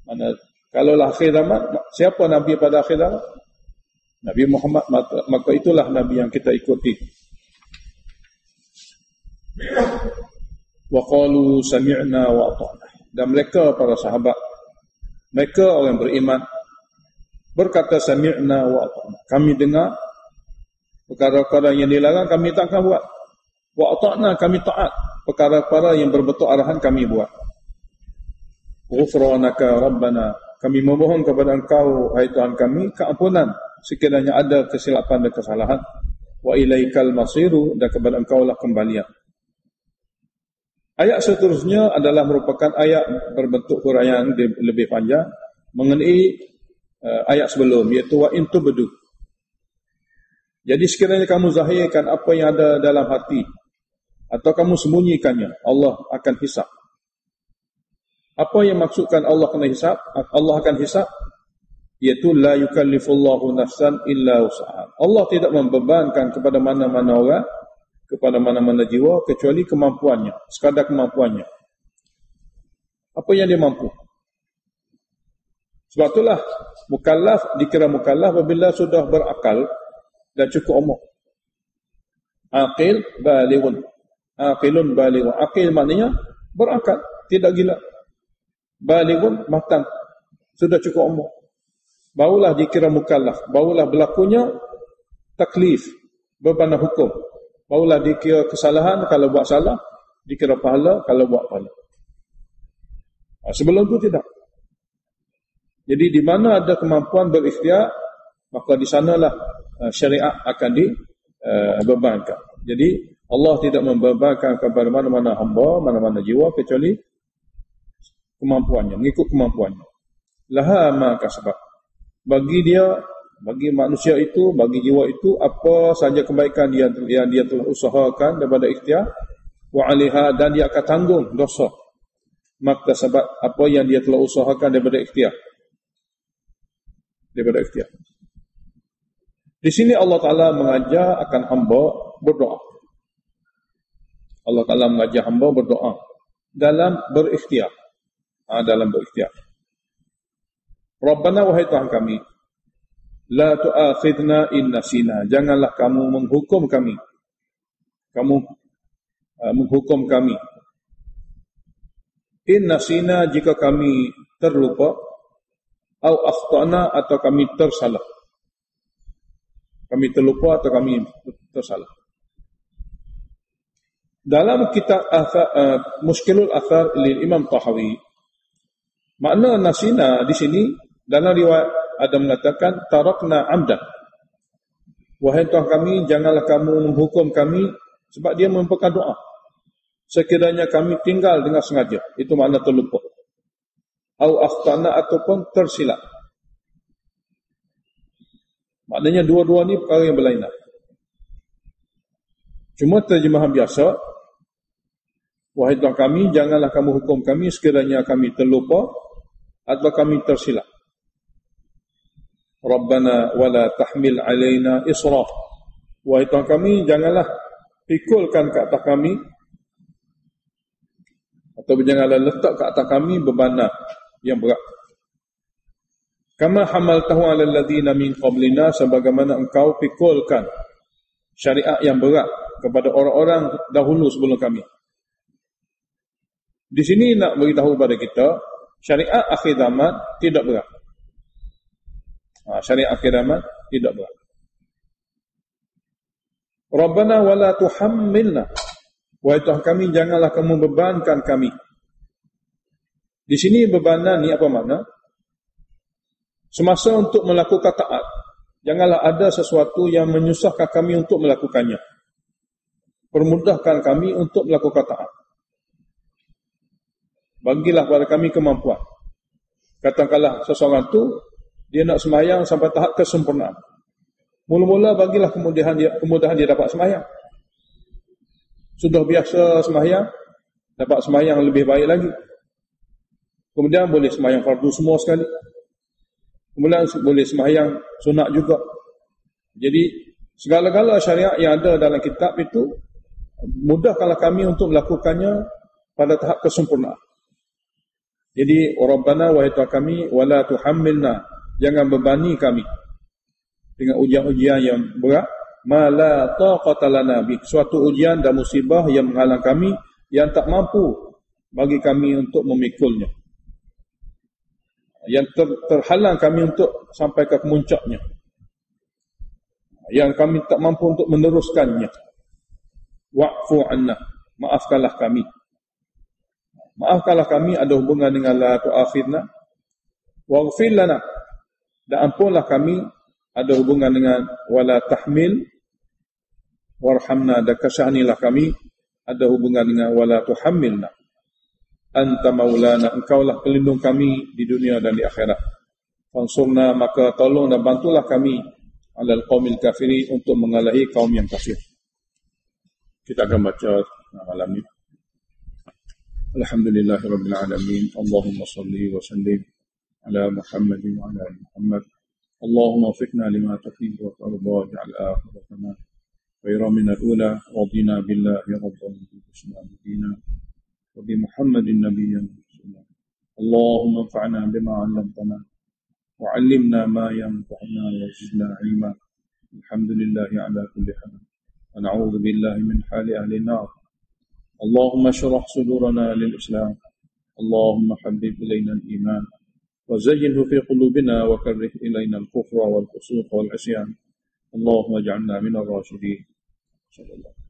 Speaker 1: Mana, kalaulah akhir zaman, siapa Nabi pada akhir zaman? Nabi Muhammad, maka itulah Nabi yang kita ikuti. Wa qalu sami'na wa ata'na. Dan mereka para sahabat, mereka orang beriman, berkata sami'na wa ata'na. Kami dengar perkara-perkara yang dilarang, kami tak akan buat. Wa ata'na, kami taat perkara-perkara yang berbentuk arahan, kami buat. Ghufranaka Rabbana, kami memohon kepada Engkau, hai Tuhan kami, keampunan sekiranya ada kesilapan dan kesalahan. Wa ilaikal masiru, dan kepada Engkau lah kembalian. Ayat seterusnya adalah merupakan ayat berbentuk huraian lebih panjang mengenai ayat sebelum, iaitu wa in tubdu. Jadi sekiranya kamu zahirkan apa yang ada dalam hati atau kamu sembunyikannya, Allah akan hisab. Apa yang maksudkan Allah kena hisab? Allah akan hisab, iaitu la yukallifullahu nafsan illa wus'aha. Allah tidak membebankan kepada mana-mana orang, kepada mana-mana jiwa, kecuali kemampuannya, sekadar kemampuannya. Apa yang dia mampu. Sebab itulah mukallaf dikira mukallaf apabila sudah berakal dan cukup umur. Aqil balighun. Aqilun balighun. Aqil maknanya berakal, tidak gila. Balighun, matang, sudah cukup umur. Barulah dikira mukallaf, barulah berlakunya taklif, beban hukum. Barulah dikira kesalahan, kalau buat salah, dikira pahala, kalau buat pahala. Sebelum itu tidak. Jadi di mana ada kemampuan berikhtiar, maka di sanalah syariat akan dibebankan. Jadi Allah tidak membebankan kepada mana-mana hamba, mana-mana jiwa, kecuali kemampuannya, mengikut kemampuannya. Laha ma kasabat. Bagi dia, bagi manusia itu, bagi jiwa itu, apa saja kebaikan yang dia telah usahakan daripada ikhtiar, wa 'alaiha, dan dia akan tanggung dosa. Maka sebab apa yang dia telah usahakan daripada ikhtiar. Di sini Allah Ta'ala mengajar akan hamba berdoa. Allah Ta'ala mengajar hamba berdoa dalam berikhtiar. Dalam berikhtiar. Rabbana, wahai Tuhan kami, la tu'akhidna in nasina, janganlah kamu menghukum kami. Menghukum kami. In nasina, jika kami terlupa, au akhtana, atau kami tersalah. Kami terlupa atau kami tersalah. Dalam kitab Mushkilul Athar lil Imam Tahawi, makna nasina di sini dalam riwayat ada mengatakan tarakna amdan. Wahai Tuhan kami, janganlah kamu menghukum kami, sebab dia merupakan doa. Sekiranya kami tinggal dengan sengaja, itu makna terlupa. Au akhtana, ataupun tersilap. Maknanya dua-dua ni perkara yang berlainan. Cuma terjemahan biasa, wahai Tuhan kami, janganlah kamu hukum kami sekiranya kami terlupa atau kami tersilap. Rabbana wala tahmil alaina isra. Wahai Tuhan kami, janganlah pikulkan ke atas kami, atau janganlah letak ke atas kami bebanan yang berat. Kama hamaltahu ala alladhina min qablina, sebagaimana engkau pikulkan syariat yang berat kepada orang-orang dahulu sebelum kami. Di sini nak beritahu kepada kita, syariat akhir zaman tidak berat. Syariat akhir zaman tidak berat. Rabbana wala tuhammilna, wahai Tuhan kami, janganlah kamu bebankan kami. Di sini bebanan ni apa makna? Semasa untuk melakukan taat, janganlah ada sesuatu yang menyusahkan kami untuk melakukannya. Permudahkan kami untuk melakukan taat. Bagilah kepada kami kemampuan. Katakanlah seseorang tu dia nak sembahyang sampai tahap kesempurnaan. Mula-mula bagilah kemudahan dia dapat sembahyang. sudah biasa sembahyang, dapat sembahyang lebih baik lagi. Kemudian boleh sembahyang fardu semua sekali. Kemudian boleh sembahyang sunat juga. Jadi segala-gala syariat yang ada dalam kitab itu mudahkanlah kami untuk melakukannya pada tahap kesempurnaan. Jadi Rabbana wahai Tuhan kami wala tuhammilna, jangan bebani kami dengan ujian-ujian yang berat, ma la taqata lana bi, suatu ujian dan musibah yang menghalang kami, yang tak mampu bagi kami untuk memikulnya, yang terhalang kami untuk sampai ke puncaknya, yang kami tak mampu untuk meneruskannya. Wa'fu anna, maafkanlah kami. Maafkanlah kami ada hubungan dengan la tu'akhidna. Waghfir lana, dan ampunlah kami ada hubungan dengan wala tahmil. Warhamna, dan kasihanilah kami ada hubungan dengan wala tuhammilna. Anta maulana, engkaulah pelindung kami di dunia dan di akhirat. Fansurna, maka tolong dan bantulah kami alal qaumil kafirin, untuk mengalahi kaum yang kafir. Kita akan baca malam ini. Alhamdulillahirabbil alamin. Allahumma shalli wa sallim ala Muhammadin wa ala ali Muhammad. Allahumma wafiqna lima tuhibbu wa tarda, ja'al akhiratana khairan min al-ula, radina billahi rabban wa bi'islamin dinan wa bi Muhammadin nabiyyan. Allahumma anfa'na bima 'allamtana wa 'allimna ma yanfa'una wa zidna 'ilma. Alhamdulillahi ala kulli hal. ونعوذ بالله من حال أهل النار. اللهم اشرح صدورنا للإسلام. اللهم حبب إلينا الإيمان وزينه في قلوبنا وكره إلينا الكفر والفسوق والعصيان. اللهم اجعلنا من الراشدين. صلى الله عليه وسلم.